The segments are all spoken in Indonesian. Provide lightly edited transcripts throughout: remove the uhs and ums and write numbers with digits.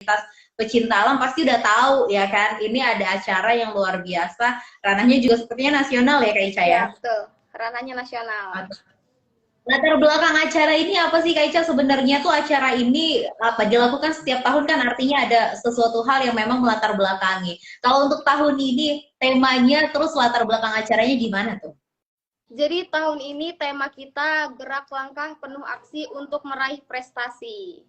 komunitas pecinta alam pasti udah tahu ya kan, ini ada acara yang luar biasa, ranahnya juga sepertinya nasional ya Kak Ica Ya, ya. betul. Ranahnya nasional. Latar belakang acara ini apa sih Kak Ica? Sebenarnya tuh acara ini apa dilakukan setiap tahun kan artinya ada sesuatu hal yang memang melatar belakangi. Kalau untuk tahun ini temanya terus latar belakang acaranya gimana tuh? Jadi tahun ini tema kita gerak langkah penuh aksi untuk meraih prestasi.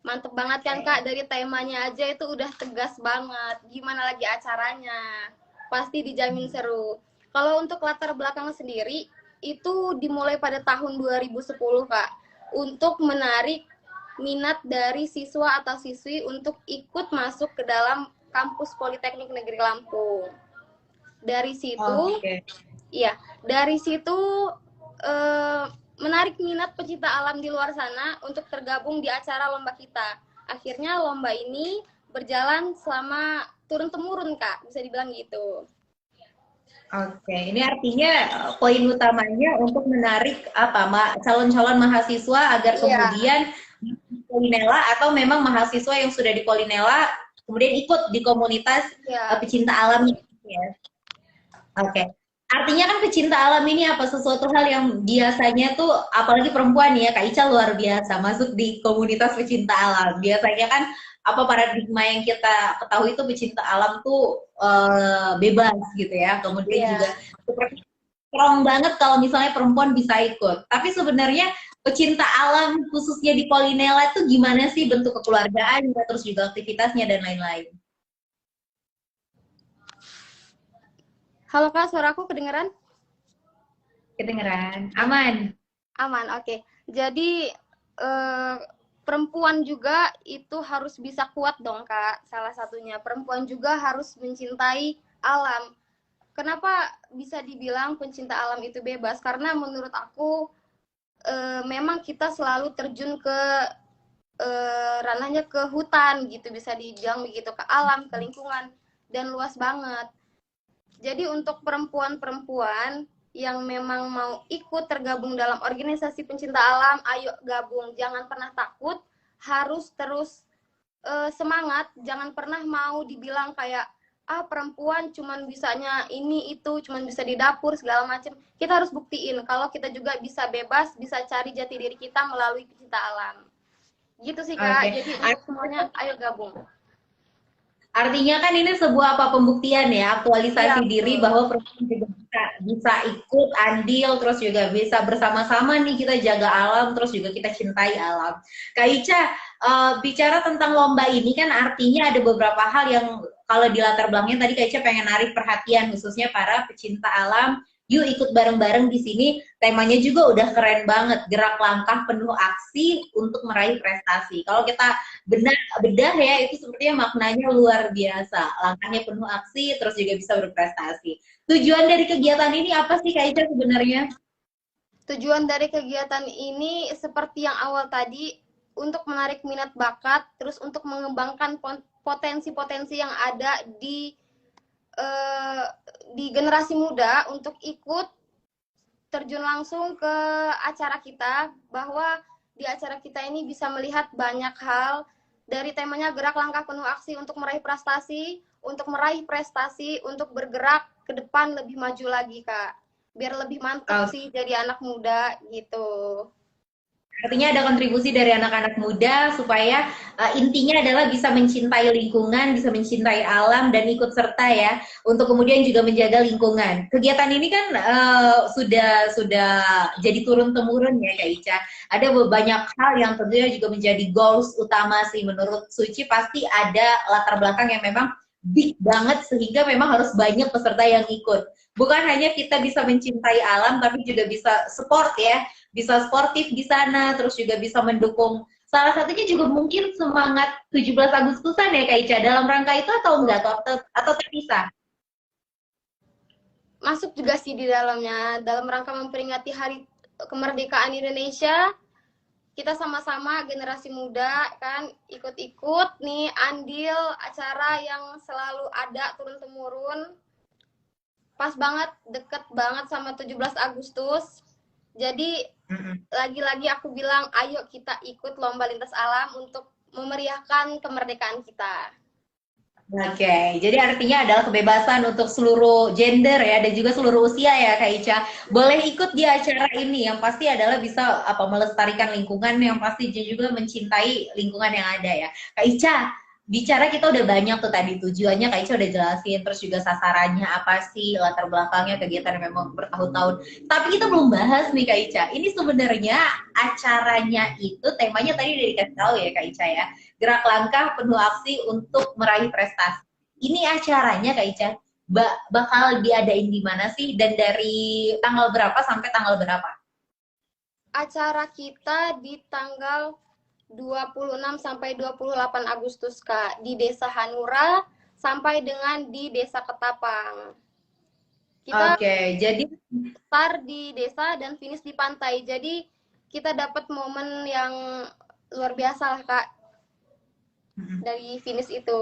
Mantep banget kan Kak, dari temanya aja itu udah tegas banget. Gimana lagi acaranya? Pasti dijamin seru. Kalau untuk latar belakang sendiri, itu dimulai pada tahun 2010 Kak. Untuk menarik minat dari siswa atau siswi untuk ikut masuk ke dalam kampus Politeknik Negeri Lampung. Dari situ, Oke. iya, dari situ menarik minat pecinta alam di luar sana untuk tergabung di acara lomba kita. Akhirnya lomba ini berjalan selama turun temurun Kak, bisa dibilang gitu. Oke, ini artinya poin utamanya untuk menarik apa calon-calon mahasiswa agar Iya, kemudian Polinela atau memang mahasiswa yang sudah di Polinela kemudian ikut di komunitas iya, pecinta alam ya. Oke. Artinya kan pecinta alam ini apa sesuatu hal yang biasanya tuh apalagi perempuan ya Kak Ica luar biasa masuk di komunitas pecinta alam. Biasanya kan apa paradigma yang kita ketahui itu pecinta alam tuh bebas gitu ya. Kemudian juga iya. seperti strong banget kalau misalnya perempuan bisa ikut. Tapi sebenarnya pecinta alam khususnya di Polinela itu gimana sih bentuk kekeluargaan terus juga aktivitasnya dan lain-lain. Halo Kak, suaraku kedengeran? Kedengeran? Aman. Aman, oke. Jadi eh, perempuan juga itu harus bisa kuat dong Kak. Salah satunya perempuan juga harus mencintai alam. Kenapa bisa dibilang pencinta alam itu bebas? Karena menurut aku memang kita selalu terjun ke ranahnya ke hutan gitu, bisa dibilang begitu, ke alam, ke lingkungan, dan luas banget. Jadi untuk perempuan-perempuan yang memang mau ikut tergabung dalam organisasi pencinta alam, ayo gabung, jangan pernah takut, harus terus semangat, jangan pernah mau dibilang kayak perempuan cuman bisanya ini itu, cuman bisa di dapur segala macam. Kita harus buktiin kalau kita juga bisa bebas, bisa cari jati diri kita melalui pencinta alam. Gitu sih Kak. Oke. Jadi untuk semuanya ayo gabung. Artinya kan ini sebuah apa pembuktian ya, Iya, aktualisasi diri betul. bahwa perempuan juga bisa ikut andil, terus juga bisa bersama-sama nih kita jaga alam, terus juga kita cintai alam. Kak Ica, bicara tentang lomba ini kan artinya ada beberapa hal yang kalau di latar belakangnya tadi Kak Ica pengen narik perhatian khususnya para pecinta alam. Yuk ikut bareng-bareng di sini. Temanya juga udah keren banget, gerak langkah penuh aksi untuk meraih prestasi. Kalau kita bedah ya itu sepertinya maknanya luar biasa. Langkahnya penuh aksi, terus juga bisa berprestasi. Tujuan dari kegiatan ini apa sih Kak Ica sebenarnya? Tujuan dari kegiatan ini seperti yang awal tadi, untuk menarik minat bakat, terus untuk mengembangkan potensi-potensi yang ada eh, di generasi muda untuk ikut terjun langsung ke acara kita, bahwa di acara kita ini bisa melihat banyak hal dari temanya gerak langkah penuh aksi untuk meraih prestasi, untuk bergerak ke depan lebih maju lagi Kak. Biar lebih mantep Oh, sih jadi anak muda gitu. artinya ada kontribusi dari anak-anak muda supaya intinya adalah bisa mencintai lingkungan, bisa mencintai alam dan ikut serta ya untuk kemudian juga menjaga lingkungan. Kegiatan ini kan sudah jadi turun temurun ya Kak Ica. Ada banyak hal yang tentunya juga menjadi goals utama sih menurut Suci pasti ada latar belakang yang memang big banget sehingga memang harus banyak peserta yang ikut. Bukan hanya kita bisa mencintai alam tapi juga bisa support ya, bisa sportif di sana, terus juga bisa mendukung. Salah satunya juga mungkin semangat 17 Agustusan ya Kak Ica, dalam rangka itu atau enggak, atau terpisah? Masuk juga sih di dalamnya, dalam rangka memperingati hari kemerdekaan Indonesia. Kita sama-sama generasi muda kan ikut-ikut nih andil acara yang selalu ada turun temurun, pas banget deket banget sama 17 Agustus. Jadi lagi-lagi aku bilang ayo kita ikut lomba lintas alam untuk memeriahkan kemerdekaan kita. Oke, jadi artinya adalah kebebasan untuk seluruh gender ya dan juga seluruh usia ya Kak Ica. Boleh ikut di acara ini yang pasti adalah bisa melestarikan lingkungan yang pasti juga mencintai lingkungan yang ada ya. Kak Ica, bicara kita udah banyak tuh tadi tujuannya Kak Ica udah jelasin terus juga sasarannya apa sih, latar belakangnya kegiatan yang memang bertahun-tahun. Tapi kita belum bahas nih Kak Ica. Ini sebenarnya acaranya itu temanya tadi udah dikasih tahu ya Kak Ica ya, gerak langkah penuh aksi untuk meraih prestasi. Ini acaranya Kak Ica bakal diadain di mana sih dan dari tanggal berapa sampai tanggal berapa? Acara kita di tanggal 26 sampai 28 Agustus Kak, di Desa Hanura sampai dengan di Desa Ketapang. Kita jadi start di desa dan finish di pantai. Jadi kita dapat momen yang luar biasa lah Kak dari finish itu.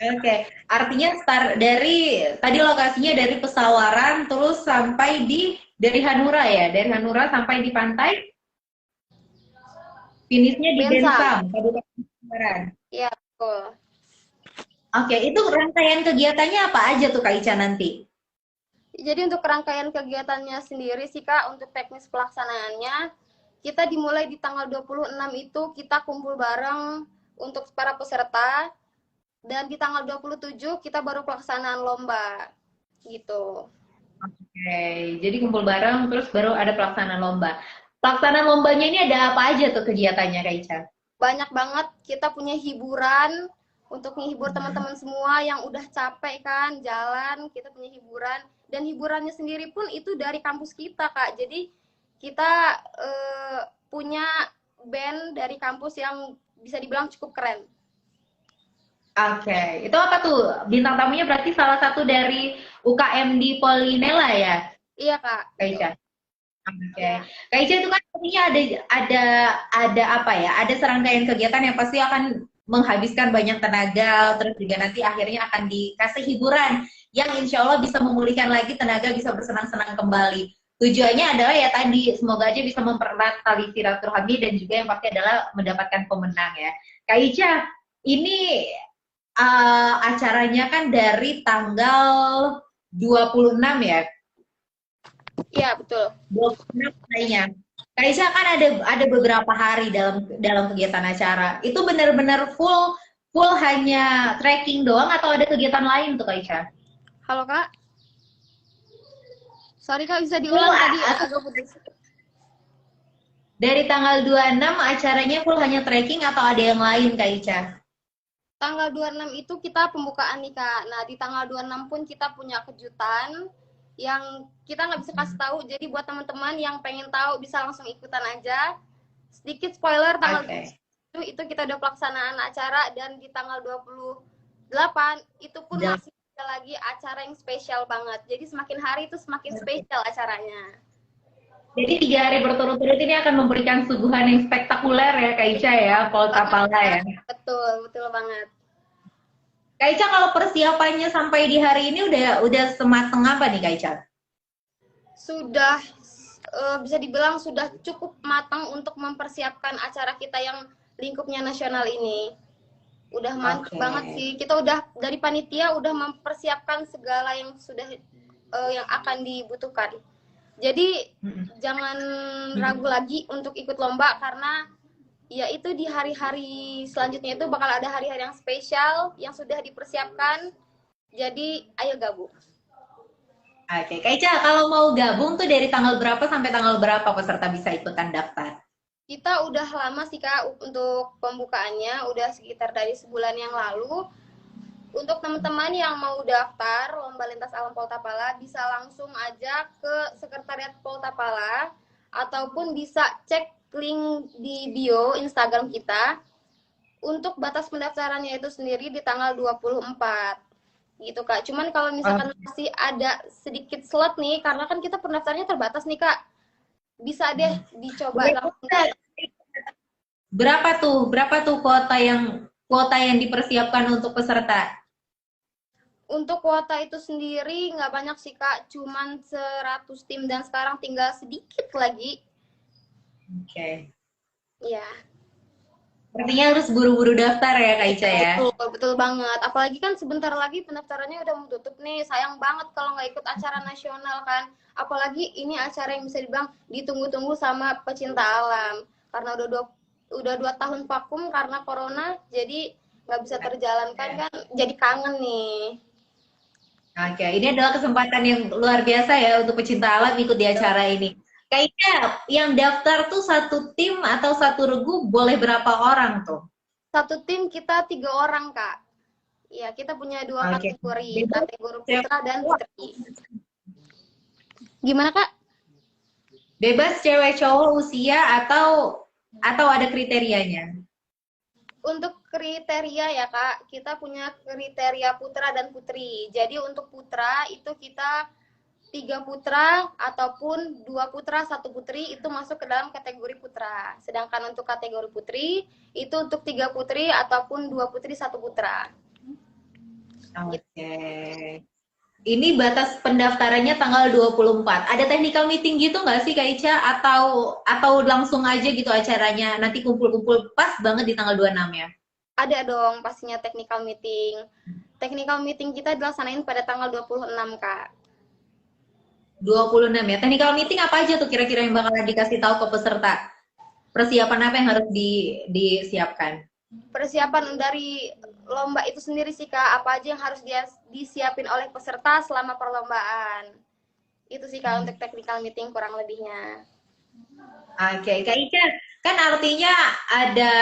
Oke, artinya start dari tadi lokasinya dari Pesawaran terus sampai dari Hanura ya, dari Hanura sampai di pantai, finishnya di Bensam, Kabupaten Pesawaran. Iya, betul. Oke, itu rangkaian kegiatannya apa aja tuh Kak Ica nanti? Jadi untuk rangkaian kegiatannya sendiri sih Kak, untuk teknis pelaksanaannya, kita dimulai di tanggal 26 itu kita kumpul bareng untuk para peserta, dan di tanggal 27 kita baru pelaksanaan lomba, gitu. Oke, jadi kumpul bareng terus baru ada pelaksanaan lomba. Pelaksanaan lombanya ini ada apa aja tuh kegiatannya Kak Ica? Banyak banget, kita punya hiburan, untuk menghibur teman-teman semua yang udah capek kan jalan, kita punya hiburan, dan hiburannya sendiri pun itu dari kampus kita Kak. Jadi kita punya band dari kampus yang bisa dibilang cukup keren. Oke, itu apa tuh? Bintang tamunya berarti salah satu dari UKM di Polinela ya? Iya Kak. Kak Ica. Oke. Kak Ica itu kan artinya ada apa ya? Ada serangkaian kegiatan yang pasti akan menghabiskan banyak tenaga, terus juga nanti akhirnya akan dikasih hiburan yang insya Allah bisa memulihkan lagi tenaga, bisa bersenang-senang kembali. Tujuannya adalah ya tadi, semoga aja bisa mempererat tali silaturahmi dan juga yang pasti adalah mendapatkan pemenang ya. Kak Ica, ini acaranya kan dari tanggal 26 ya? Iya, betul. 26 kayaknya. Kak Isya kan ada beberapa hari dalam kegiatan acara. Itu benar-benar full hanya trekking doang atau ada kegiatan lain tuh Kak Isya? Halo Kak. Sorry Kak, bisa diulang tadi agak putus. Dari tanggal 26 acaranya full hanya trekking atau ada yang lain Kak Isya? Tanggal 26 itu kita pembukaan nih Kak. Nah di tanggal 26 pun kita punya kejutan yang kita nggak bisa kasih tahu. Jadi buat teman-teman yang pengen tahu bisa langsung ikutan aja. Sedikit spoiler, tanggal itu kita udah pelaksanaan acara, dan di tanggal 28 itu pun masih ada lagi acara yang spesial banget. Jadi semakin hari itu semakin spesial acaranya. Jadi 3 hari berturut-turut ini akan memberikan suguhan yang spektakuler ya Kak Ica ya, Pol Tapala ya. Betul banget. Kak Ica, kalau persiapannya sampai di hari ini udah semateng apa nih Kak Ica? Sudah bisa dibilang sudah cukup matang untuk mempersiapkan acara kita yang lingkupnya nasional ini. Udah mantap banget sih. Kita udah dari panitia udah mempersiapkan segala yang sudah yang akan dibutuhkan. Jadi jangan ragu lagi untuk ikut lomba, karena ya itu di hari-hari selanjutnya itu bakal ada hari-hari yang spesial yang sudah dipersiapkan. Jadi ayo gabung. Oke, Kak Ica, kalau mau gabung tuh dari tanggal berapa sampai tanggal berapa peserta bisa ikutan daftar? Kita udah lama sih Kak untuk pembukaannya, udah sekitar dari sebulan yang lalu. Untuk teman-teman yang mau daftar Lomba Lintas Alam Pol Tapala bisa langsung aja ke Sekretariat Pol Tapala ataupun bisa cek link di bio Instagram kita. Untuk batas pendaftarannya itu sendiri di tanggal 24 gitu Kak. Cuman kalau misalkan masih ada sedikit slot nih, karena kan kita pendaftarnya terbatas nih Kak, bisa deh dicoba langsung. Berapa tuh kuota yang dipersiapkan untuk peserta? Untuk kuota itu sendiri nggak banyak sih Kak, cuman 100 tim dan sekarang tinggal sedikit lagi. Oke. Iya. Artinya harus buru-buru daftar ya Kak Ica ya? Betul, betul banget. Apalagi kan sebentar lagi pendaftarannya udah mau tutup nih. Sayang banget kalau nggak ikut acara nasional kan. Apalagi ini acara yang bisa dibilang ditunggu-tunggu sama pecinta alam. Karena udah 2 tahun vakum karena corona, jadi nggak bisa terjalankan kan. Jadi kangen nih. Oke, ini adalah kesempatan yang luar biasa ya untuk pecinta alam ikut di acara ini. Kak Ica, yang daftar tuh satu tim atau satu regu boleh berapa orang tuh? Satu tim kita 3 orang, Kak. Ya, kita punya 2 Oke. kategori, Bebas kategori cewek putra dan cowok. putri. Gimana, Kak? Bebas cewek cowok usia atau ada kriterianya? Untuk kriteria ya, Kak, kita punya kriteria putra dan putri. Jadi untuk putra itu kita 3 putra ataupun 2 putra 1 putri itu masuk ke dalam kategori putra. Sedangkan untuk kategori putri itu untuk 3 putri ataupun 2 putri 1 putra. Oke. Ini batas pendaftarannya tanggal 24. Ada technical meeting gitu nggak sih Kak Ica? Atau langsung aja gitu acaranya? Nanti kumpul-kumpul pas banget di tanggal 26 ya? Ada dong pastinya technical meeting. Technical meeting kita dilaksanain pada tanggal 26, Kak. 26 ya. Technical meeting apa aja tuh kira-kira yang bakalan dikasih tahu ke peserta? Persiapan apa yang harus disiapkan? Persiapan dari lomba itu sendiri sih, Kak. Apa aja yang harus disiapin oleh peserta selama perlombaan. Itu sih, Kak, untuk technical meeting kurang lebihnya. Oke, Kak Ica, kan artinya ada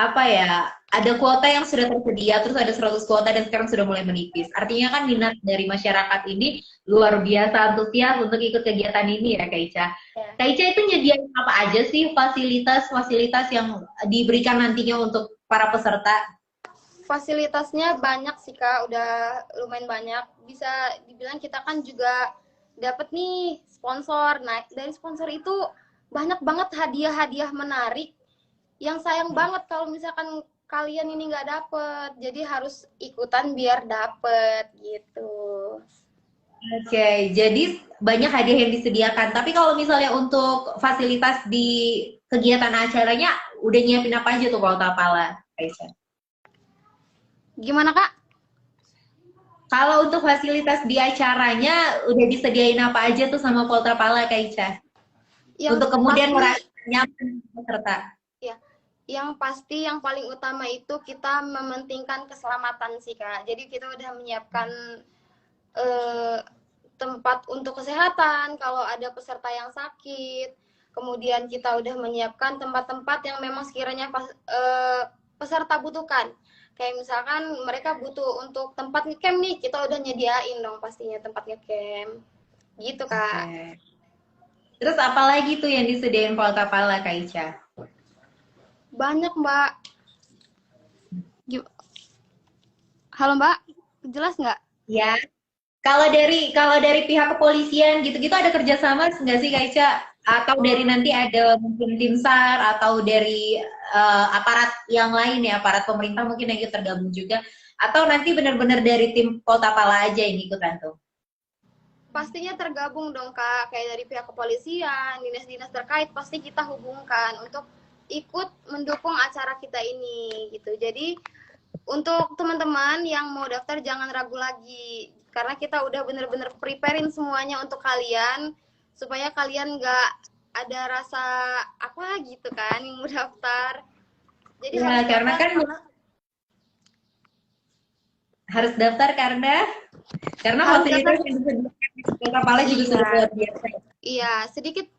apa ya? Ada kuota yang sudah tersedia, terus ada 100 kuota dan sekarang sudah mulai menipis. Artinya kan minat dari masyarakat ini luar biasa antusias untuk ikut kegiatan ini ya, Kak Ica. Ya. Kak Ica itu nyediain apa aja sih fasilitas-fasilitas yang diberikan nantinya untuk para peserta? Fasilitasnya banyak sih, Kak, udah lumayan banyak. Bisa dibilang kita kan juga dapat nih sponsor. Nah, dari sponsor itu banyak banget hadiah-hadiah menarik yang sayang banget kalau misalkan kalian ini nggak dapet. Jadi harus ikutan biar dapet gitu. Oke, jadi banyak hadiah yang disediakan. Tapi kalau misalnya untuk fasilitas di kegiatan acaranya, udah nyiapin apa aja tuh Polta Pala, Aisyah? Gimana, Kak? Kalau untuk fasilitas di acaranya, udah disediain apa aja tuh sama Polta Pala, Kak Aisyah? Untuk kemudian merasa nyaman peserta. Ya, yang pasti yang paling utama itu kita mementingkan keselamatan sih, Kak. Jadi kita udah menyiapkan tempat untuk kesehatan kalau ada peserta yang sakit. Kemudian kita udah menyiapkan tempat-tempat yang memang sekiranya peserta butuhkan. Kayak misalkan mereka butuh untuk tempat ngecamp nih, kita udah nyediain dong pastinya tempat ngecamp. Gitu, Kak. Oke. Terus apa lagi tuh yang disediain Polta Pala, Kak Ica? Banyak, Mbak. Halo, Mbak. Jelas nggak? Ya. Kalau dari pihak kepolisian gitu-gitu ada kerjasama nggak sih Kak Ica? Atau dari nanti ada mungkin tim SAR atau dari aparat yang lain ya, aparat pemerintah mungkin yang ikut tergabung juga? Atau nanti benar-benar dari tim Polta Pala aja yang ikutan tuh? Pastinya tergabung dong, Kak. Kayak dari pihak kepolisian, dinas-dinas terkait pasti kita hubungkan untuk ikut mendukung acara kita ini gitu. Jadi untuk teman-teman yang mau daftar jangan ragu lagi karena kita udah bener-bener preparein semuanya untuk kalian supaya kalian nggak ada rasa apa gitu kan yang mau daftar. Jadi ya, karena kan harus daftar karena fasilitas yang disediakan di Polta Pala juga sudah luar biasa. Iya, sedikit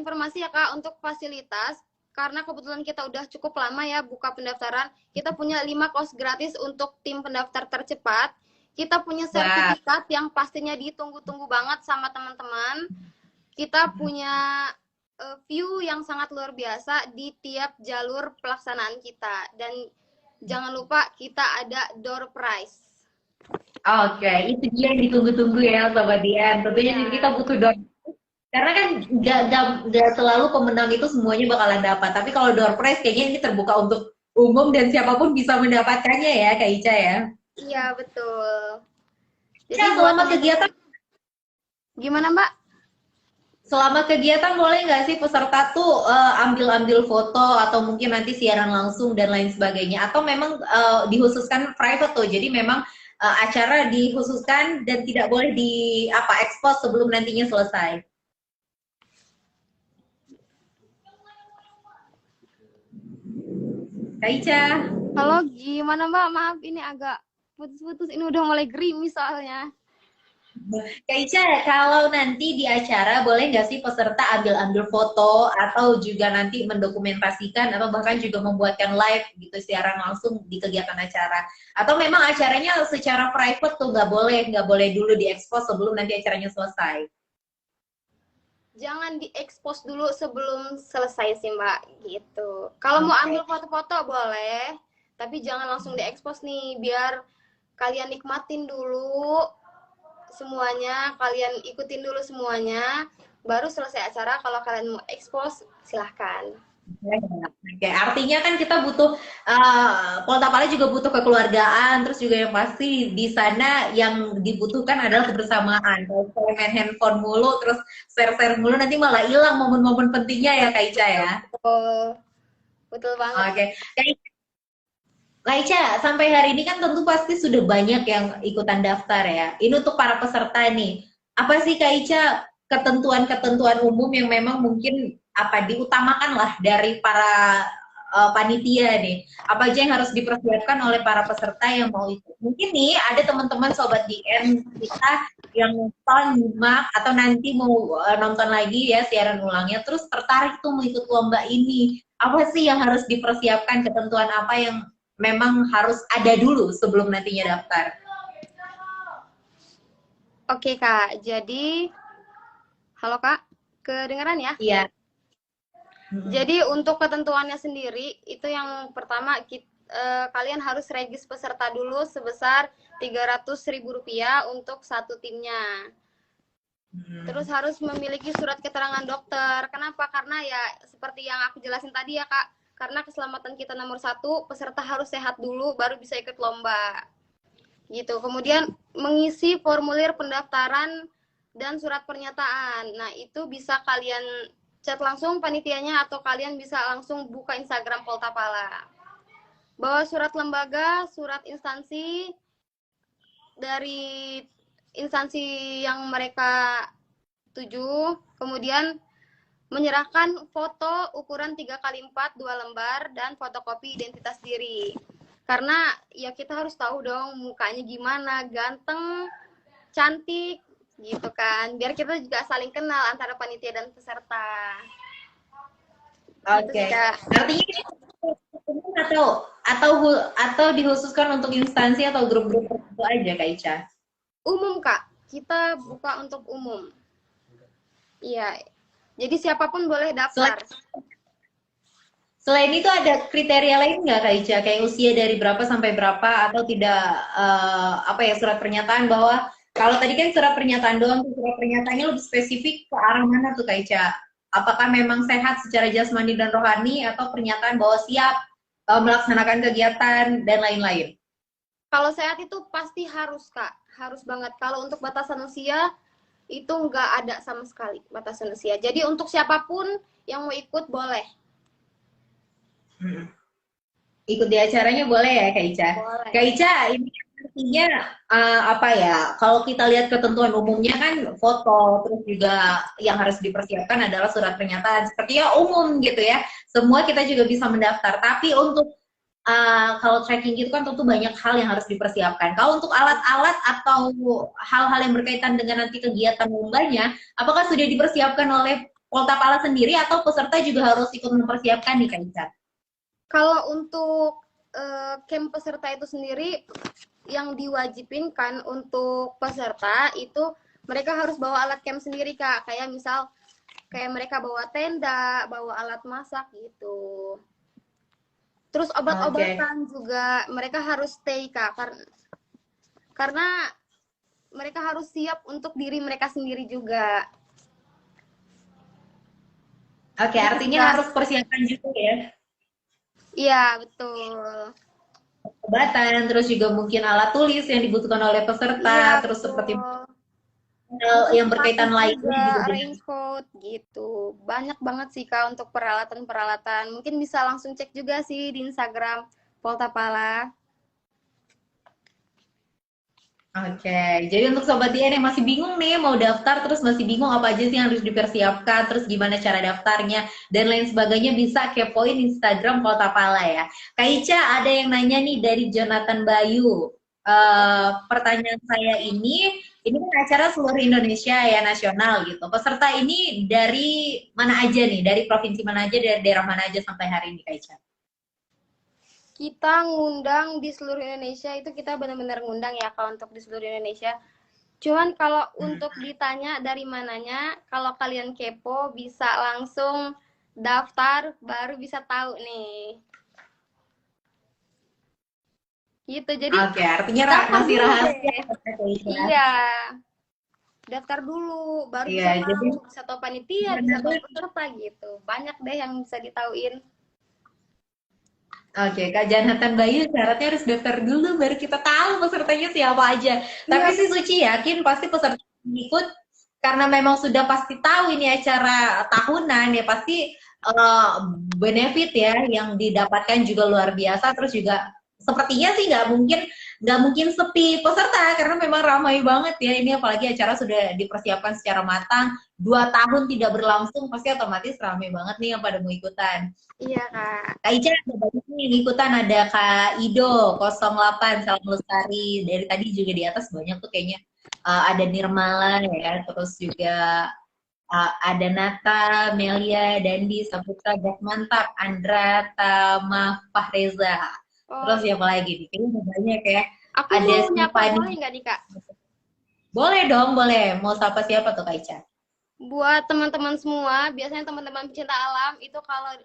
informasi ya Kak untuk fasilitas. Karena kebetulan kita udah cukup lama ya buka pendaftaran, kita punya 5 kos gratis untuk tim pendaftar tercepat. Kita punya sertifikat yang pastinya ditunggu-tunggu banget sama teman-teman. Kita punya view yang sangat luar biasa di tiap jalur pelaksanaan kita. Dan jangan lupa kita ada door prize. Oke, itu dia yang ditunggu-tunggu ya Sobat Dian. Tentunya kita butuh door. Karena kan nggak selalu pemenang itu semuanya bakalan dapat. Tapi kalau door prize kayaknya ini terbuka untuk umum dan siapapun bisa mendapatkannya ya, Kak Ica ya. Iya, betul. Jadi selama kegiatan gimana, Mbak? Selama kegiatan boleh nggak sih peserta tuh ambil-ambil foto atau mungkin nanti siaran langsung dan lain sebagainya? Atau memang dikhususkan private tuh, jadi memang acara dikhususkan dan tidak boleh di apa expose sebelum nantinya selesai. Kaica. Halo, gimana Mbak? Maaf, ini agak putus-putus. Ini udah mulai gerimis soalnya. Kak Ica, kalau nanti di acara boleh nggak sih peserta ambil-ambil foto atau juga nanti mendokumentasikan atau bahkan juga membuatkan live gitu siaran langsung di kegiatan acara? Atau memang acaranya secara private tuh nggak boleh dulu diekspos sebelum nanti acaranya selesai? Jangan diekspos dulu sebelum selesai sih Mbak, gitu. Kalau mau Oke. ambil foto-foto boleh, tapi jangan langsung diekspos nih, biar kalian nikmatin dulu semuanya, kalian ikutin dulu semuanya, baru selesai acara. Kalau kalian mau ekspos, silahkan. Oke, artinya kan kita butuh Polta Pala juga butuh kekeluargaan, terus juga yang pasti di sana yang dibutuhkan adalah kebersamaan. Kalau saya main handphone mulu, terus share-share mulu, nanti malah hilang momen-momen pentingnya ya, Kak Ica ya. Betul, betul banget. Oke, Kak Ica, sampai hari ini kan tentu pasti sudah banyak yang ikutan daftar ya. Ini untuk para peserta nih. Apa sih Kak Ica ketentuan-ketentuan umum yang memang mungkin apa diutamakan lah dari para panitia nih? Apa aja yang harus dipersiapkan oleh para peserta yang mau ikut? Mungkin nih ada teman-teman sobat DM kita yang nonton, nyimak atau nanti mau nonton lagi ya siaran ulangnya, terus tertarik tuh mau ikut lomba ini. Apa sih yang harus dipersiapkan, ketentuan apa yang memang harus ada dulu sebelum nantinya daftar? Oke Kak, jadi halo Kak, kedengeran ya? Iya. Jadi untuk ketentuannya sendiri itu yang pertama kalian harus regis peserta dulu sebesar Rp300.000 untuk satu timnya. Terus harus memiliki surat keterangan dokter. Kenapa? Karena ya seperti yang aku jelasin tadi ya Kak, karena keselamatan kita nomor satu, peserta harus sehat dulu baru bisa ikut lomba. Gitu. Kemudian mengisi formulir pendaftaran dan surat pernyataan. Nah, itu bisa kalian chat langsung panitianya atau kalian bisa langsung buka Instagram Polta Pala. Bawa surat lembaga, surat instansi dari instansi yang mereka tuju, kemudian menyerahkan foto ukuran 3x4 2 lembar dan fotokopi identitas diri. Karena ya kita harus tahu dong mukanya gimana, ganteng, cantik, gitu kan. Biar kita juga saling kenal antara panitia dan peserta. Oke. Gitu, Artinya ini umum atau dikhususkan untuk instansi atau grup-grup tertentu aja, Kak Ica? Umum, Kak. Kita buka untuk umum. Iya. Jadi siapapun boleh daftar. Selain itu ada kriteria lain nggak Kak Ica? Kayak usia dari berapa sampai berapa atau tidak apa ya surat pernyataan bahwa kalau tadi kan surat pernyataan doang, surat pernyataannya lebih spesifik ke arah mana tuh Kak Ica? Apakah memang sehat secara jasmani dan rohani atau pernyataan bahwa siap melaksanakan kegiatan dan lain-lain? Kalau sehat itu pasti harus, Kak. Harus banget. Kalau untuk batasan usia, itu nggak ada sama sekali batasan usia. Jadi untuk siapapun yang mau ikut, boleh. Ikut di acaranya boleh ya Kak Ica? Boleh. Kak Ica, ini artinya apa ya, kalau kita lihat ketentuan umumnya kan foto, terus juga yang harus dipersiapkan adalah surat pernyataan, sepertinya umum gitu ya, semua kita juga bisa mendaftar, tapi untuk kalau tracking gitu kan tentu banyak hal yang harus dipersiapkan. Kalau untuk alat-alat atau hal-hal yang berkaitan dengan nanti kegiatan lombanya, apakah sudah dipersiapkan oleh Polta Pala sendiri atau peserta juga harus ikut mempersiapkan nih Kak Ica? Kalau untuk camp peserta itu sendiri, yang diwajibin kan untuk peserta itu mereka harus bawa alat camp sendiri Kak. Kayak misal kayak mereka bawa tenda, bawa alat masak gitu. Terus obat-obatan juga mereka harus stay Kak, karena mereka harus siap untuk diri mereka sendiri juga. Oke, artinya harus persiapan juga ya. Iya, betul. Obatan, terus juga mungkin alat tulis yang dibutuhkan oleh peserta, Iya, terus betul. seperti hal yang berkaitan lainnya juga juga, benar. raincoat gitu. Banyak banget sih Kak untuk peralatan-peralatan. Mungkin bisa langsung cek juga sih di Instagram Poltapala. Oke, jadi untuk Sobat DN yang masih bingung nih mau daftar, terus masih bingung apa aja sih yang harus dipersiapkan, terus gimana cara daftarnya, dan lain sebagainya bisa kepoin Instagram Kota Pala ya. Kak Ica, ada yang nanya nih dari Jonathan Bayu. Pertanyaan saya ini kan acara seluruh Indonesia ya, nasional gitu. Peserta ini dari mana aja nih? Dari provinsi mana aja, dari daerah mana aja sampai hari ini Kak Ica? Kita ngundang di seluruh Indonesia, itu kita benar-benar ngundang ya kalau untuk di seluruh Indonesia. Cuman kalau Hmm. untuk ditanya dari mananya, kalau kalian kepo bisa langsung daftar baru bisa tahu nih. Gitu. Jadi Oke, artinya daftar masih dulu rahasia deh. ya, Kak Ica. Iya, daftar dulu baru Iya, jadi bisa tahu panitia, bisa tahu sebenarnya peserta gitu. Banyak deh yang bisa ditauin. oke, Kak Jonathan Bayu syaratnya harus daftar dulu baru kita tahu pesertanya siapa aja. Tapi Iya, sih Suci yakin pasti peserta yang ikut karena memang sudah pasti tahu ini acara tahunan ya pasti eh, benefit ya yang didapatkan juga luar biasa. Terus juga sepertinya sih nggak mungkin sepi peserta karena memang ramai banget ya ini apalagi acara sudah dipersiapkan secara matang 2 tahun tidak berlangsung pasti otomatis ramai banget nih yang pada mau ikutan. iya Kak. Kak Ica ada banyak nih yang ikutan ada Kak Ido 08 Salam Lestari dari tadi juga di atas banyak tuh kayaknya. Ada Nirmala ya terus juga ada Nata, Melia, Dandi, Saputra, Gas Mantap, Andra, Tama, Fahreza. Oh, Terus siapa lagi nih? Kayaknya udah banyak ya. aku Ada mau nyapa Stefani. boleh nggak nih Kak? Boleh dong, boleh. Mau sapa siapa tuh Kak Ica? Buat teman-teman semua, biasanya teman-teman pecinta alam itu kalau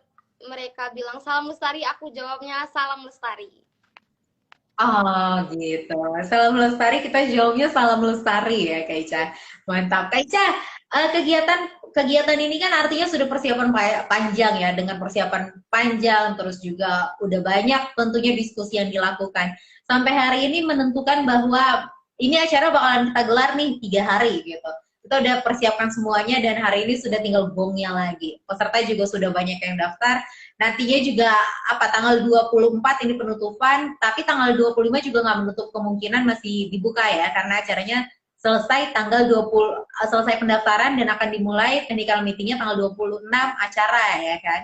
mereka bilang salam lestari, aku jawabnya salam lestari. Oh gitu. Salam Lestari, kita jawabnya Salam Lestari ya Kak Ica. Mantap. Kak Ica, kegiatan kegiatan ini kan artinya sudah persiapan panjang ya, dengan persiapan panjang, terus juga udah banyak tentunya diskusi yang dilakukan. Sampai hari ini menentukan bahwa ini acara bakalan kita gelar nih 3 hari gitu. Kita udah persiapkan semuanya dan hari ini sudah tinggal gongnya lagi. Peserta juga sudah banyak yang daftar. Nantinya juga tanggal 24 ini penutupan, tapi tanggal 25 juga nggak menutup kemungkinan masih dibuka ya karena acaranya selesai tanggal 20 selesai pendaftaran dan akan dimulai technical meetingnya tanggal 26 acara ya kan.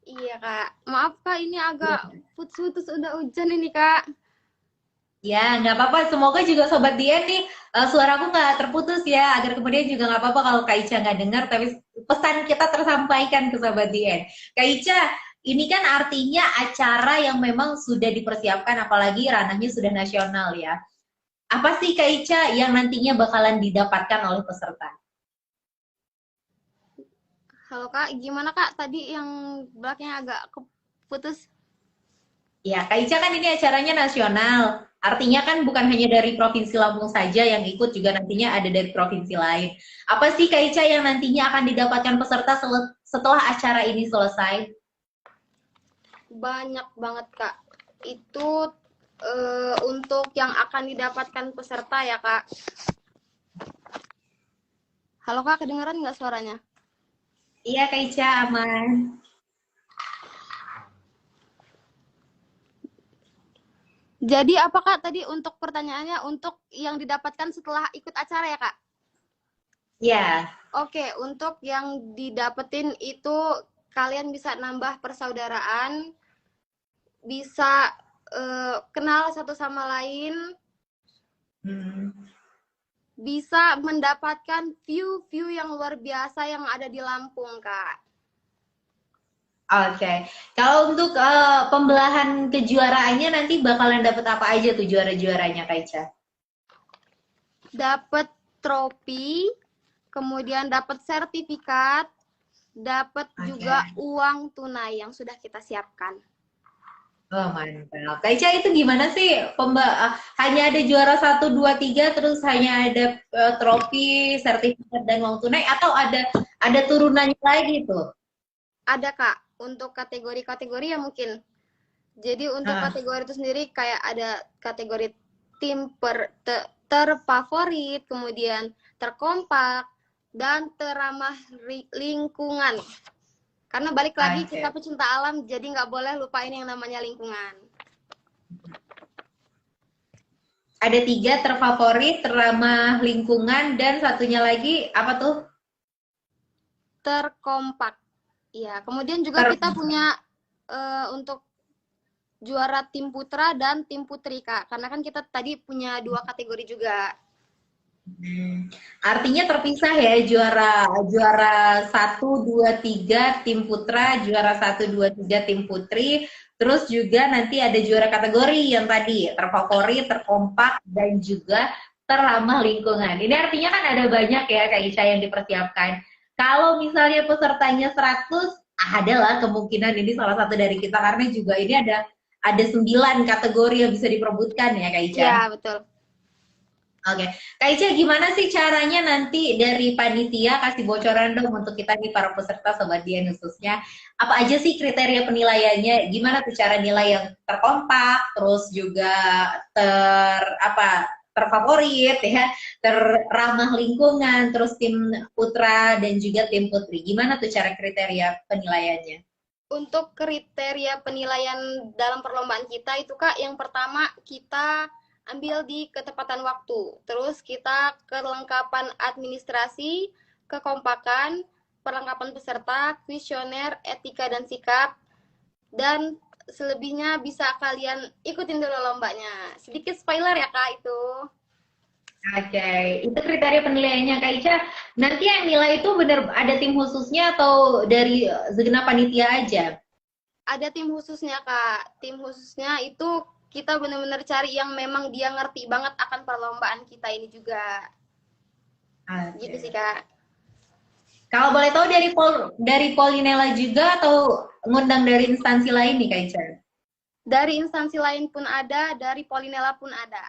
Iya Kak, maaf Kak ini agak putus-putus udah hujan ini Kak. Ya, nggak apa-apa. Semoga juga Sobat Dian nih, suaraku nggak terputus ya, agar kemudian juga nggak apa-apa kalau Kak Ica nggak dengar, tapi pesan kita tersampaikan ke Sobat Dian. Kak Ica, ini kan artinya acara yang memang sudah dipersiapkan, apalagi ranahnya sudah nasional ya. Apa sih Kak Ica yang nantinya bakalan didapatkan oleh peserta? Halo Kak, gimana Kak? Tadi yang belakangnya agak putus. Ya, Kak Ica kan ini acaranya nasional. Artinya kan bukan hanya dari Provinsi Lampung saja yang ikut, juga nantinya ada dari provinsi lain. Apa sih Kak Ica yang nantinya akan didapatkan peserta setelah acara ini selesai? Banyak banget Kak. Itu untuk yang akan didapatkan peserta ya Kak. Halo Kak, kedengeran nggak suaranya? Iya Kak Ica, aman. Jadi apa Kak tadi untuk pertanyaannya untuk yang didapatkan setelah ikut acara ya Kak? Ya, Oke, untuk yang didapetin itu kalian bisa nambah persaudaraan, bisa kenal satu sama lain, hmm. bisa mendapatkan view-view yang luar biasa yang ada di Lampung, Kak. Oke. Kalau untuk pembelahan kejuaraannya nanti bakalan dapat apa aja tuh juara-juaranya Kak Ica? Dapat trofi, kemudian dapat sertifikat, dapat juga uang tunai yang sudah kita siapkan. Oh mantap. Kak Ica itu gimana sih? Hanya ada juara 1, 2, 3, terus hanya ada trofi, sertifikat dan uang tunai, atau ada turunannya lagi tuh? Ada Kak, untuk kategori-kategori ya mungkin. Jadi untuk kategori itu sendiri kayak ada kategori tim terfavorit, kemudian terkompak, dan teramah lingkungan. Karena balik lagi kita pecinta alam, jadi nggak boleh lupain yang namanya lingkungan. Ada 3, terfavorit, teramah lingkungan, dan satunya lagi apa tuh? Terkompak. Ya, kemudian juga kita punya untuk juara tim putra dan tim putri, Kak. Karena kan kita tadi punya 2 kategori juga. Artinya terpisah ya, juara 1, 2, 3 tim putra, juara 1, 2, 3 tim putri, terus juga nanti ada juara kategori yang tadi terfavorit, terkompak, dan juga teramah lingkungan. Ini artinya kan ada banyak ya Kak Ica yang dipersiapkan. Kalau misalnya pesertanya 100, adalah kemungkinan ini salah satu dari kita karena juga ini ada 9 kategori yang bisa diperebutkan ya Kak Ica. Iya, betul. Oke, Kak Ica gimana sih caranya nanti dari panitia kasih bocoran dong untuk kita nih para peserta Sobat Dian khususnya. Apa aja sih kriteria penilaiannya? Gimana tuh cara nilai yang terkompak, terus juga terfavorit ya, terramah lingkungan, terus tim putra dan juga tim putri. Gimana tuh cara kriteria penilaiannya? Untuk kriteria penilaian dalam perlombaan kita itu Kak, yang pertama kita ambil di ketepatan waktu, terus kita kelengkapan administrasi, kekompakan, perlengkapan peserta, kuesioner, etika dan sikap, dan selebihnya bisa kalian ikutin dulu lombanya. Sedikit spoiler ya Kak itu. Oke, itu kriteria penilaiannya Kak Ica. Nanti yang nilai itu benar ada tim khususnya atau dari segenap panitia aja? Ada tim khususnya Kak. Tim khususnya itu kita benar-benar cari yang memang dia ngerti banget akan perlombaan kita ini juga. Gitu sih Kak. Kalau boleh tahu dari Polinela juga atau ngundang dari instansi lain nih Kak Ica? Dari instansi lain pun ada, dari Polinela pun ada.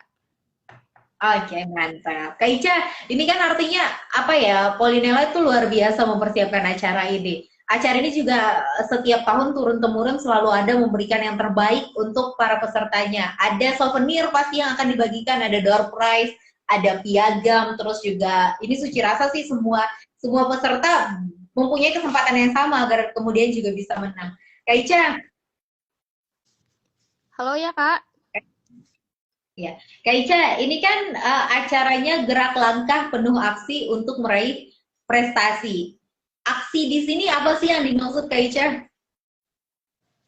Oke, mantap. Kak Ica, ini kan artinya apa ya? Polinela itu luar biasa mempersiapkan acara ini. Acara ini juga setiap tahun turun-temurun selalu ada memberikan yang terbaik untuk para pesertanya. Ada souvenir pasti yang akan dibagikan, ada door prize, ada piagam, terus juga ini suci rasa sih semua peserta mempunyai kesempatan yang sama agar kemudian juga bisa menang. Kak Ica. Halo ya Kak. Ya, Kak Ica, ini kan acaranya gerak langkah penuh aksi untuk meraih prestasi. Aksi di sini apa sih yang dimaksud Kak Ica?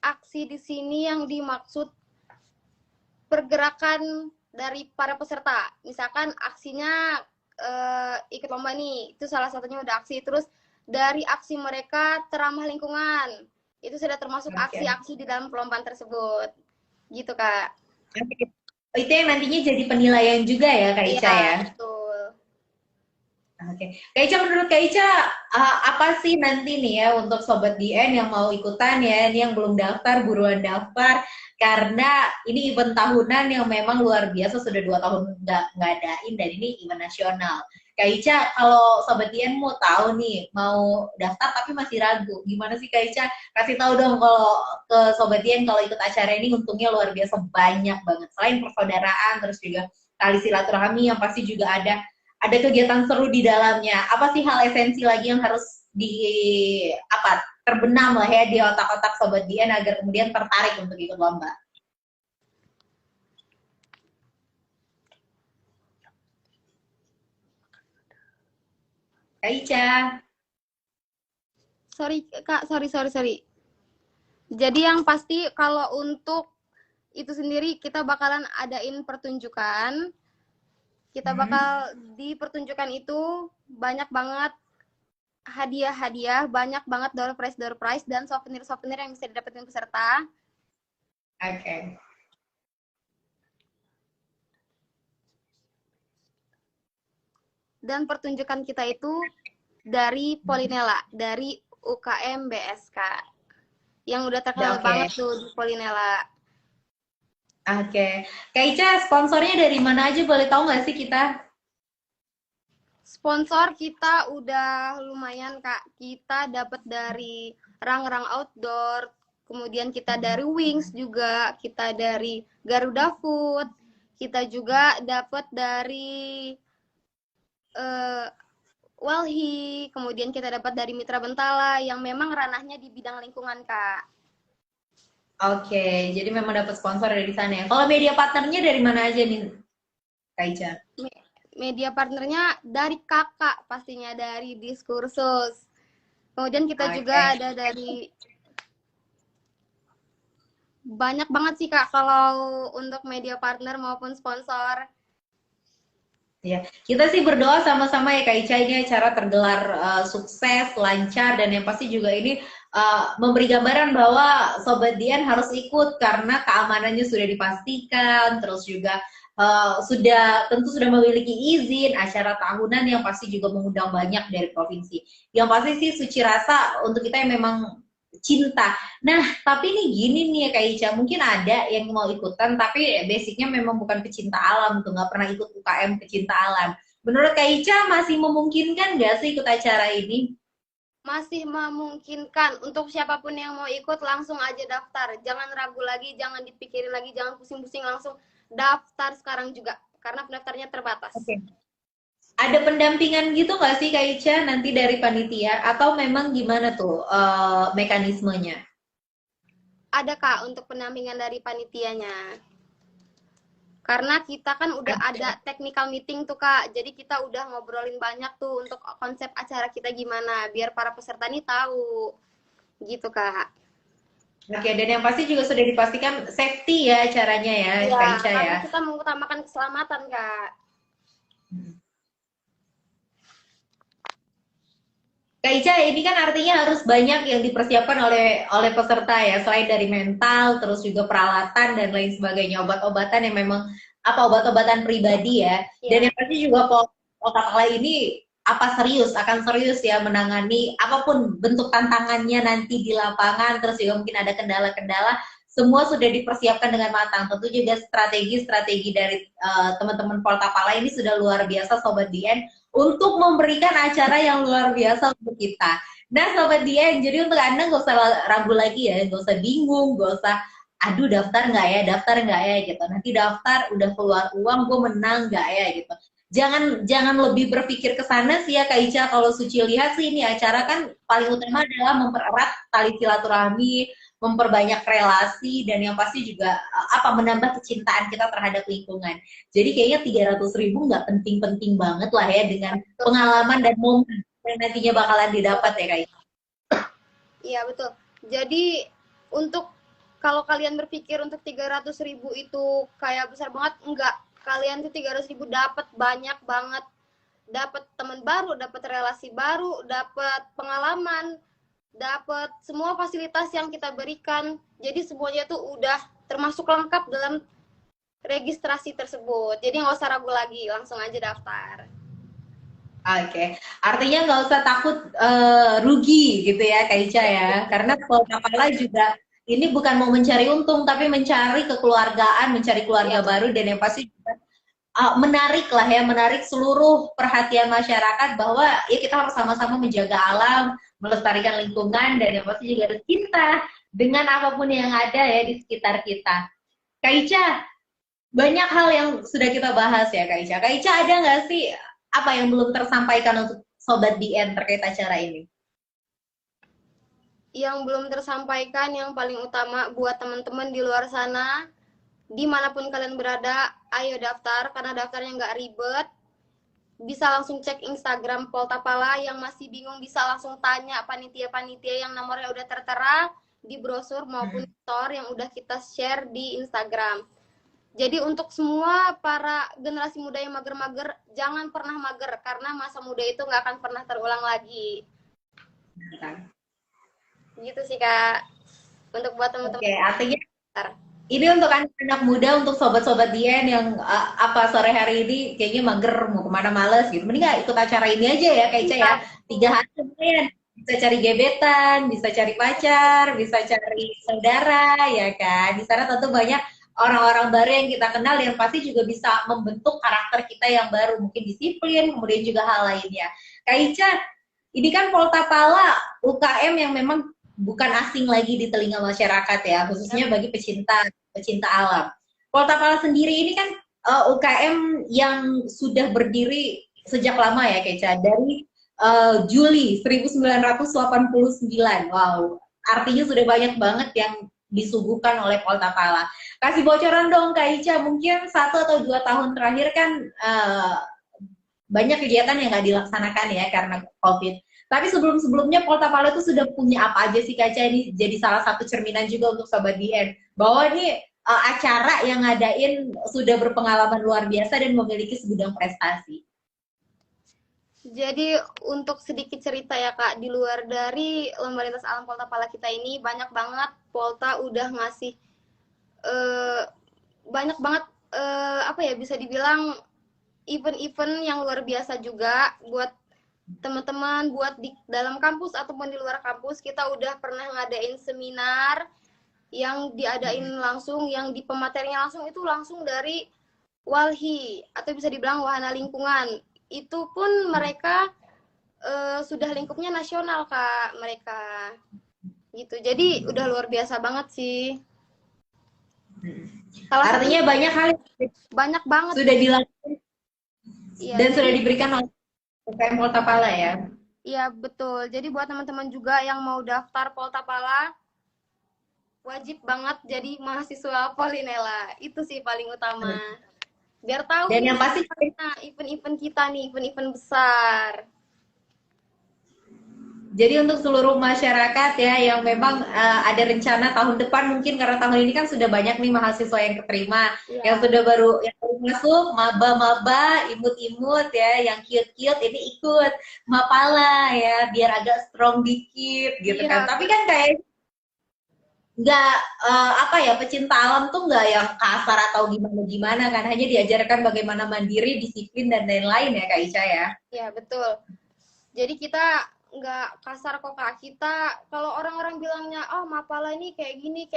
Aksi di sini yang dimaksud pergerakan dari para peserta. Misalkan aksinya ikut lomba nih, itu salah satunya udah aksi. Terus dari aksi mereka teramah lingkungan, itu sudah termasuk aksi-aksi di dalam perlombaan tersebut. Gitu Kak. Itu yang nantinya jadi penilaian juga ya Kak Ica ya? Betul. Oke. Kak Ica, menurut Kak Ica, apa sih nanti nih ya untuk Sobat DN yang mau ikutan ya, ini yang belum daftar, buruan daftar, karena ini event tahunan yang memang luar biasa, sudah 2 tahun nggak ngadain, dan ini event nasional. Kak Ica, kalau Sobat DN mau tahu nih, mau daftar tapi masih ragu, gimana sih Kak Ica? Kasih tahu dong kalau ke Sobat DN kalau ikut acara ini untungnya luar biasa banyak banget. Selain persaudaraan, terus juga tali silaturahmi yang pasti juga ada kegiatan seru di dalamnya. Apa sih hal esensi lagi yang harus terbenam lah ya di otak-otak Sobat Dian agar kemudian tertarik untuk ikut lomba? Kak Ica. Sorry Kak, sorry. Jadi yang pasti kalau untuk itu sendiri kita bakalan adain pertunjukan. Kita bakal di pertunjukan itu banyak banget hadiah-hadiah, banyak banget door prize dan souvenir-souvenir yang bisa didapetin peserta. Oke. Dan pertunjukan kita itu dari Polinela, dari UKM BSK. Yang udah terkenal banget tuh di Polinela. Oke. Kak Ica, sponsornya dari mana aja, boleh tahu nggak sih kita? Sponsor kita udah lumayan Kak. Kita dapat dari Rang-Rang Outdoor, kemudian kita dari Wings juga, kita dari Garuda Food, Kita juga dapat dari Walhi, kemudian kita dapat dari Mitra Bentala yang memang ranahnya di bidang lingkungan, Kak. Oke, jadi memang dapat sponsor dari sana ya. Kalau media partnernya dari mana aja nih, Kak Ica? Media partnernya dari kakak, pastinya dari Diskursus. Kemudian kita juga ada dari banyak banget sih Kak kalau untuk media partner maupun sponsor. Ya, kita sih berdoa sama-sama ya Kak Ica, ini acara tergelar sukses, lancar, dan yang pasti juga ini memberi gambaran bahwa Sobat Dian harus ikut karena keamanannya sudah dipastikan, terus juga tentu sudah memiliki izin, acara tahunan yang pasti juga mengundang banyak dari provinsi. Yang pasti sih suci rasa untuk kita yang memang cinta. Nah, tapi ini gini nih ya Kak Ica, mungkin ada yang mau ikutan, tapi basicnya memang bukan pecinta alam tuh, nggak pernah ikut UKM pecinta alam. Menurut Kak Ica masih memungkinkan nggak sih ikut acara ini? Masih memungkinkan. Untuk siapapun yang mau ikut langsung aja daftar. Jangan ragu lagi, jangan dipikirin lagi, jangan pusing-pusing, langsung daftar sekarang juga. Karena pendaftarnya terbatas. Oke. Ada pendampingan gitu nggak sih Kak Ica nanti dari panitia? Atau memang gimana tuh mekanismenya? Ada Kak untuk pendampingan dari panitianya. Karena kita kan udah ada technical meeting tuh Kak, jadi kita udah ngobrolin banyak tuh untuk konsep acara kita gimana, biar para peserta nih tahu, gitu Kak. Oke, dan yang pasti juga sudah dipastikan safety ya acaranya ya, Kak Ica ya. Karena kita mengutamakan keselamatan Kak. Kak Ica, ini kan artinya harus banyak yang dipersiapkan oleh peserta ya, selain dari mental, terus juga peralatan dan lain sebagainya, obat-obatan yang memang obat-obatan pribadi ya. Dan yang pasti juga Poltapala ini akan serius ya menangani apapun bentuk tantangannya nanti di lapangan, terus juga mungkin ada kendala-kendala, semua sudah dipersiapkan dengan matang. Tentu juga strategi dari teman-teman Poltapala ini sudah luar biasa Sobat Dien untuk memberikan acara yang luar biasa untuk kita. Nah, Sobat Dien, jadi untuk Anda nggak usah ragu lagi ya, nggak usah bingung, nggak usah, aduh daftar nggak ya, gitu. Nanti daftar, udah keluar uang, gue menang nggak ya, gitu. Jangan lebih berpikir ke sana sih ya Kak Ica. Kalau Suci lihat sih ini acara kan paling utama adalah mempererat tali silaturahmi, memperbanyak relasi, dan yang pasti juga menambah kecintaan kita terhadap lingkungan. Jadi kayaknya 300.000 nggak penting-penting banget lah ya dengan pengalaman dan momen yang nantinya bakalan didapat ya Kak Ica. Iya betul. Jadi untuk kalau kalian berpikir untuk 300.000 itu kayak besar banget, enggak. Kalian tuh 300.000 dapat banyak banget, dapat teman baru, dapat relasi baru, dapat pengalaman, dapat semua fasilitas yang kita berikan. Jadi semuanya tuh udah termasuk lengkap dalam registrasi tersebut. Jadi nggak usah ragu lagi, langsung aja daftar. Oke, artinya nggak usah takut rugi gitu ya Kak Ica ya, karena Poltapala juga ini bukan mau mencari untung, tapi mencari kekeluargaan, mencari keluarga baru, dan yang pasti juga menarik lah ya, menarik seluruh perhatian masyarakat bahwa ya kita harus sama-sama menjaga alam, melestarikan lingkungan, dan yang pasti juga harus cinta dengan apapun yang ada ya di sekitar kita. Kak Ica, banyak hal yang sudah kita bahas ya Kak Ica. Kak Ica, ada nggak sih apa yang belum tersampaikan untuk Sobat DN terkait acara ini? Yang belum tersampaikan, yang paling utama buat teman-teman di luar sana, dimanapun kalian berada, ayo daftar, karena daftarnya nggak ribet. Bisa langsung cek Instagram Poltapala, yang masih bingung bisa langsung tanya panitia-panitia yang nomornya udah tertera di brosur maupun store yang udah kita share di Instagram. Jadi untuk semua para generasi muda yang mager-mager, jangan pernah mager, karena masa muda itu nggak akan pernah terulang lagi. Gitu sih Kak, untuk buat teman-teman. Oke, artinya ini untuk anak-anak muda, untuk sobat-sobat Dian yang sore hari ini kayaknya mager, mau kemana males gitu, mending nggak ikut acara ini aja ya Kak Ica ya. 3 hari lumayan, bisa cari gebetan, bisa cari pacar, bisa cari saudara ya kan. Di sana tentu banyak orang-orang baru yang kita kenal, yang pasti juga bisa membentuk karakter kita yang baru, mungkin disiplin, kemudian juga hal lainnya. Kak Ica, ini kan Poltapala UKM yang memang bukan asing lagi di telinga masyarakat ya, khususnya bagi pecinta alam. Poltapala sendiri ini kan UKM yang sudah berdiri sejak lama ya Keca, dari Juli 1989. Wow, artinya sudah banyak banget yang disuguhkan oleh Polta Pala. Kasih bocoran dong Kak Ica, mungkin 1 atau 2 tahun terakhir kan banyak kegiatan yang nggak dilaksanakan ya karena COVID. Tapi sebelum-sebelumnya Polta Pala itu sudah punya apa aja sih Kaca? Ini jadi salah satu cerminan juga untuk Sobat DN. Bahwa ini acara yang ngadain sudah berpengalaman luar biasa dan memiliki segudang prestasi. Jadi untuk sedikit cerita ya Kak, di luar dari Lomba Lintas Alam Polta Pala kita ini, banyak banget Polta udah ngasih banyak banget apa ya, bisa dibilang event-event yang luar biasa juga buat teman-teman, buat di dalam kampus ataupun di luar kampus. Kita udah pernah ngadain seminar yang diadain langsung, yang di pematerinya langsung itu langsung dari Walhi atau bisa dibilang Wahana Lingkungan. Itu pun mereka sudah lingkupnya nasional Kak, mereka gitu. Jadi udah luar biasa banget sih. Artinya banyak hal banyak banget sudah dilakukan ya, dan sudah diberikan oleh UKM Polta Pala ya. Iya betul. Jadi buat teman-teman juga yang mau daftar Polta Pala, wajib banget jadi mahasiswa Polinela. Itu sih paling utama. Biar tahu dan yang pasti event-event kita nih, event-event besar. Jadi untuk seluruh masyarakat ya yang memang ada rencana tahun depan, mungkin karena tahun ini kan sudah banyak nih mahasiswa yang keterima, yang sudah baru yang baru masuk, maba-maba, imut-imut ya, yang cute-cute ini ikut Mapala ya, biar agak strong dikit gitu kan. Tapi kan kayak nggak apa ya, pecinta alam tuh nggak yang kasar atau gimana kan, hanya diajarkan bagaimana mandiri, disiplin dan lain-lain ya Kak Ica ya. Iya betul. Jadi kita nggak kasar kok Kak. Kita kalau orang-orang bilangnya oh Mapala ini kayak gini,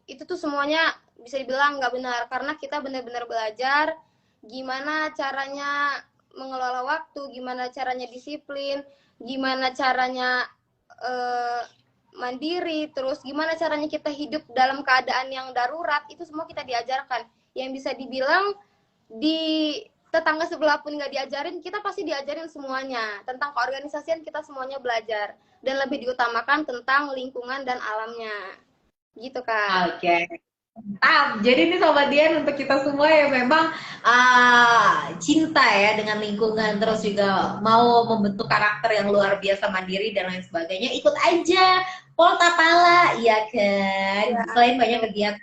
itu tuh semuanya bisa dibilang nggak benar, karena kita benar-benar belajar gimana caranya mengelola waktu, gimana caranya disiplin, gimana caranya mandiri, terus gimana caranya kita hidup dalam keadaan yang darurat. Itu semua kita diajarkan. Yang bisa dibilang di tetangga sebelah pun nggak diajarin, kita pasti diajarin semuanya. Tentang keorganisasian kita semuanya belajar. Dan lebih diutamakan tentang lingkungan dan alamnya. Gitu Kak. Oke. Mantap. Jadi ini Sobat Dian, untuk kita semua yang memang cinta ya dengan lingkungan, terus juga mau membentuk karakter yang luar biasa, mandiri dan lain sebagainya, ikut aja Polta Pala, ya kan? Ya. Selain banyak kegiatan,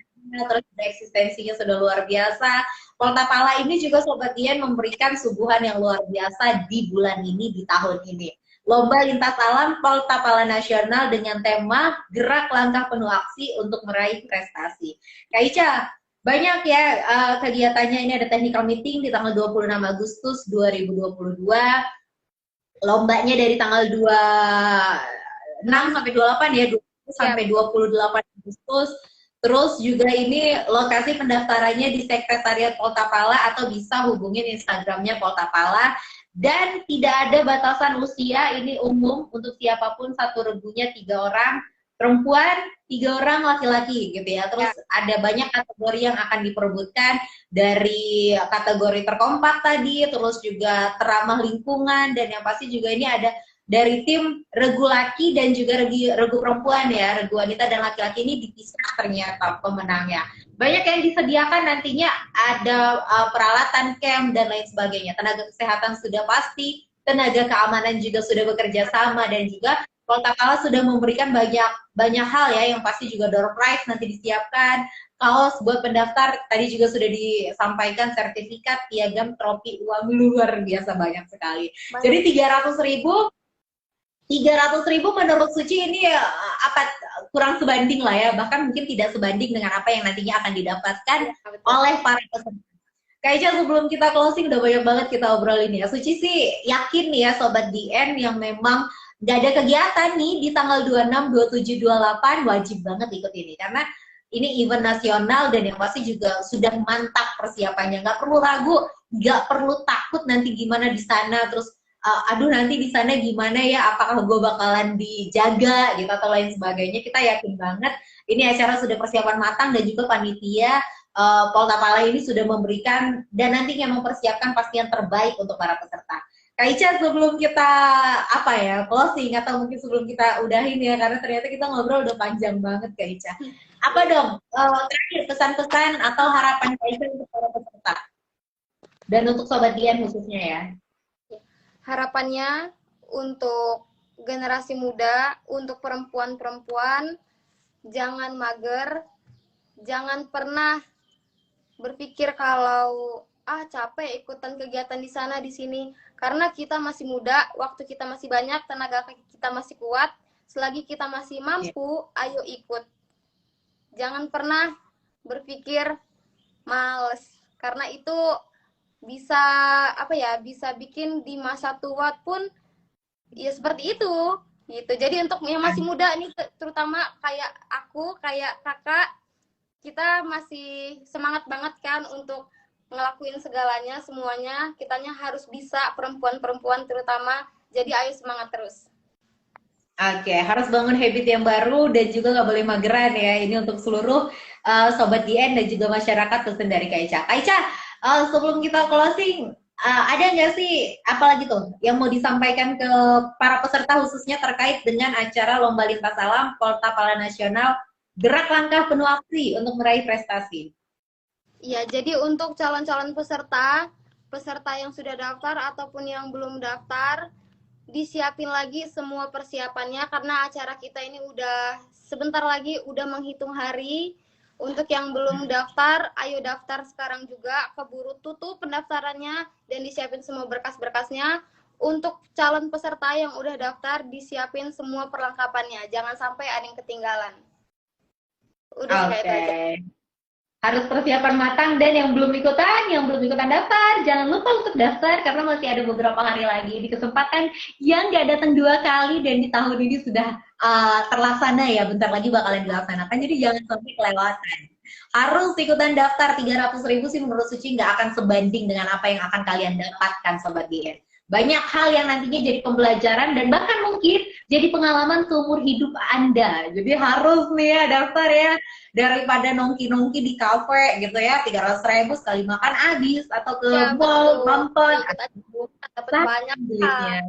terus eksistensinya sudah luar biasa, Polta Pala ini juga Sobat Dian memberikan suguhan yang luar biasa di bulan ini, di tahun ini. Lomba Lintas Alam Polta Pala Nasional dengan tema Gerak Langkah Penuh Aksi untuk Meraih Prestasi. Kak Ica, banyak ya kegiatannya. Ini ada technical meeting di tanggal 26 Agustus 2022. Lombanya dari tanggal 26 sampai 28 ya, 20 sampai 28 Agustus. Terus juga ini lokasi pendaftarannya di Sekretariat Polta Pala atau bisa hubungin Instagramnya Polta Pala. Dan tidak ada batasan usia, ini umum untuk siapapun, satu regunya 3 orang, perempuan 3 orang, laki-laki gitu ya. Terus ada banyak kategori yang akan diperebutkan, dari kategori terkompak tadi, terus juga teramah lingkungan, dan yang pasti juga ini ada dari tim regu laki dan juga regu perempuan ya, regu wanita dan laki-laki ini dipisah ternyata pemenangnya. Banyak yang disediakan nantinya, ada peralatan camp dan lain sebagainya. Tenaga kesehatan sudah pasti, tenaga keamanan juga sudah bekerja sama, dan juga Polta Pala sudah memberikan banyak hal ya, yang pasti juga door prize nanti disiapkan. Kaos buat pendaftar, tadi juga sudah disampaikan, sertifikat, piagam, trofi, uang luar biasa banyak sekali. Jadi 300.000 menurut Suci ini kurang sebanding lah ya, bahkan mungkin tidak sebanding dengan apa yang nantinya akan didapatkan oleh para peserta. Kak Ica, sebelum kita closing, udah banyak banget kita obrolin ya. Suci sih yakin nih ya Sobat DN yang memang nggak ada kegiatan nih di tanggal 26, 27, 28, wajib banget ikut ini, karena ini event nasional dan yang pasti juga sudah mantap persiapannya. Nggak perlu ragu, nggak perlu takut nanti gimana di sana, terus aduh nanti di sana gimana ya, apakah gue bakalan dijaga gitu atau lain sebagainya. Kita yakin banget ini acara sudah persiapan matang, dan juga panitia Polta Pala ini sudah memberikan dan nantinya mempersiapkan pasti yang terbaik untuk para peserta. Kak Ica, sebelum kita closing atau mungkin sebelum kita udahin ya, karena ternyata kita ngobrol udah panjang banget Kak Ica. Apa dong terakhir pesan-pesan atau harapan Kak Ica untuk para peserta dan untuk Sobat Dian khususnya ya? Harapannya untuk generasi muda, untuk perempuan-perempuan, jangan mager, jangan pernah berpikir kalau capek ikutan kegiatan di sana di sini, karena kita masih muda, waktu kita masih banyak, tenaga kita masih kuat, selagi kita masih mampu, ayo ikut. Jangan pernah berpikir males, karena itu bisa bisa bikin di masa tua pun ya seperti itu gitu. Jadi untuk yang masih muda nih, terutama kayak aku, kayak kakak, kita masih semangat banget kan untuk ngelakuin segalanya, semuanya kitanya harus bisa, perempuan-perempuan terutama. Jadi ayo semangat terus. Oke, harus bangun habit yang baru dan juga nggak boleh mageran ya. Ini untuk seluruh Sobat DN dan juga masyarakat pesan dari Kak Ica. Kak Ica, sebelum kita closing, ada nggak sih apalagi tuh yang mau disampaikan ke para peserta khususnya terkait dengan acara Lomba Lintas Alam Polta Pala Nasional Gerak Langkah Penuh Aksi untuk meraih prestasi? Iya, jadi untuk calon-calon peserta yang sudah daftar ataupun yang belum daftar, disiapin lagi semua persiapannya karena acara kita ini udah sebentar lagi udah menghitung hari. Untuk yang belum daftar, ayo daftar sekarang juga, keburu tutup pendaftarannya dan disiapin semua berkas-berkasnya. Untuk calon peserta yang udah daftar, disiapin semua perlengkapannya, jangan sampai ada yang ketinggalan. Udah kayak itu aja. Harus persiapan matang, dan yang belum ikutan daftar, jangan lupa untuk daftar karena masih ada beberapa hari lagi di kesempatan yang nggak datang 2 kali dan di tahun ini sudah terlaksana ya, bentar lagi bakalan dilaksanakan, jadi jangan sampai kelewatan. Harus ikutan daftar. 300.000 sih menurut Suci nggak akan sebanding dengan apa yang akan kalian dapatkan Sobat DN. Banyak hal yang nantinya jadi pembelajaran dan bahkan mungkin jadi pengalaman seumur hidup Anda. Jadi harus nih ya daftar ya, daripada nongki-nongki di kafe gitu ya, 300.000 sekali makan habis, atau ke mall nonton dapat banyak belinya.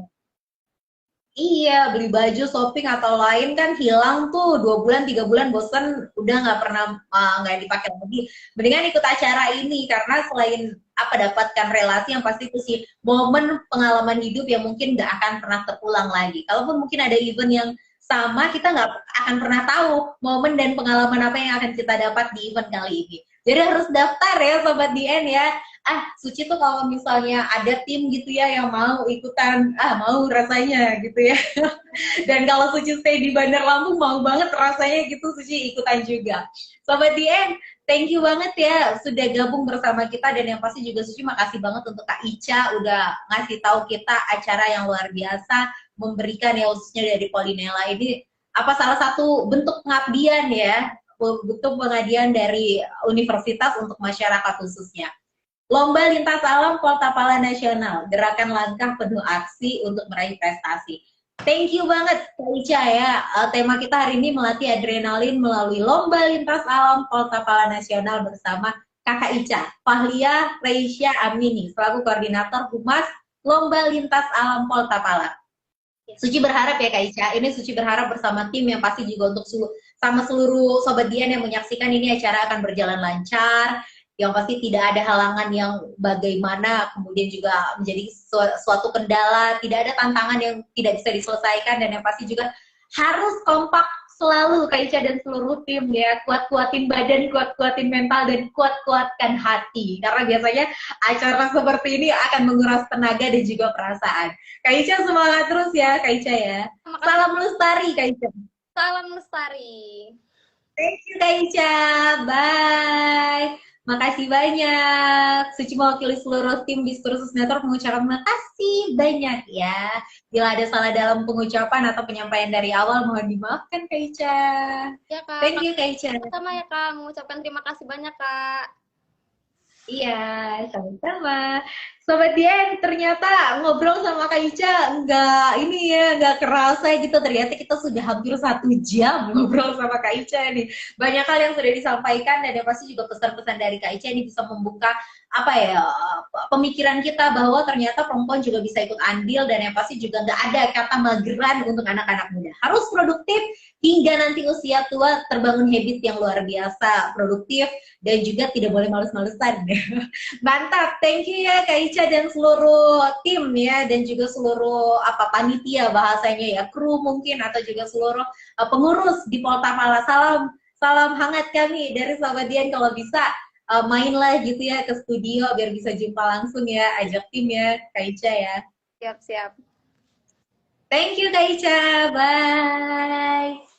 Iya, beli baju, shopping atau lain kan hilang tuh 2 bulan, 3 bulan, bosen, udah nggak pernah nggak dipakai lagi. Mendingan ikut acara ini karena selain dapatkan relasi, yang pasti itu sih momen pengalaman hidup yang mungkin nggak akan pernah terulang lagi. Kalaupun mungkin ada event yang sama, kita nggak akan pernah tahu momen dan pengalaman apa yang akan kita dapat di event kali ini. Jadi harus daftar ya Sobat DN ya. Suci tuh kalau misalnya ada tim gitu ya yang mau ikutan, mau rasanya gitu ya. Dan kalau Suci stay di Bandar Lampung, mau banget rasanya gitu Suci ikutan juga. Sobat DN, thank you banget ya sudah gabung bersama kita, dan yang pasti juga Suci makasih banget untuk Kak Ica udah ngasih tahu kita acara yang luar biasa, memberikan ya khususnya dari Polinella ini salah satu bentuk pengabdian ya, bentuk pengabdian dari universitas untuk masyarakat khususnya. Lomba Lintas Alam Polta Pala Nasional, gerakan langkah penuh aksi untuk meraih prestasi. Thank you banget Kak Ica ya. Tema kita hari ini melatih adrenalin melalui Lomba Lintas Alam Polta Pala Nasional bersama Kakak Ica, Fahlia Reisha Amini, selaku Koordinator Humas Lomba Lintas Alam Polta Pala. Suci berharap ya Kak Ica, ini Suci berharap bersama tim yang pasti juga untuk sama seluruh Sobat Dian yang menyaksikan ini acara akan berjalan lancar, yang pasti tidak ada halangan yang bagaimana kemudian juga menjadi suatu kendala, tidak ada tantangan yang tidak bisa diselesaikan, dan yang pasti juga harus kompak selalu Kak Ica dan seluruh tim ya, kuat-kuatin badan, kuat-kuatin mental, dan kuat-kuatkan hati, karena biasanya acara seperti ini akan menguras tenaga dan juga perasaan. Kak Ica semangat terus ya Kak Ica ya. Salam lestari Kak Ica. Salam lestari. Thank you Kak Ica, bye. Makasih banyak. Suci mewakili seluruh tim Diskursus Network mengucapkan makasih banyak ya. Bila ada salah dalam pengucapan atau penyampaian dari awal, mohon dimaafkan Kak Ica. Ya, Kak. Thank you Kak Ica. Sama ya Kak, mengucapkan terima kasih banyak Kak. Iya, sama-sama. Sobat Dian, ternyata ngobrol sama Kak Ica nggak kerasa gitu. Ternyata kita sudah hampir 1 jam ngobrol sama Kak Ica nih. Banyak hal yang sudah disampaikan dan yang pasti juga pesan-pesan dari Kak Ica ini bisa membuka apa ya pemikiran kita bahwa ternyata perempuan juga bisa ikut andil dan yang pasti juga nggak ada kata mageran untuk anak-anak muda. Harus produktif hingga nanti usia tua terbangun habit yang luar biasa, produktif dan juga tidak boleh males-malesan. Mantap, thank you ya Kak Ica dan seluruh tim ya dan juga seluruh apa panitia bahasanya ya, kru mungkin atau juga seluruh pengurus di Polta Pala. Salam salam hangat kami dari Sahabat Dian, kalau bisa mainlah gitu ya ke studio biar bisa jumpa langsung ya, ajak tim ya Kak Ica ya. Siap-siap. Thank you Kak Ica, bye.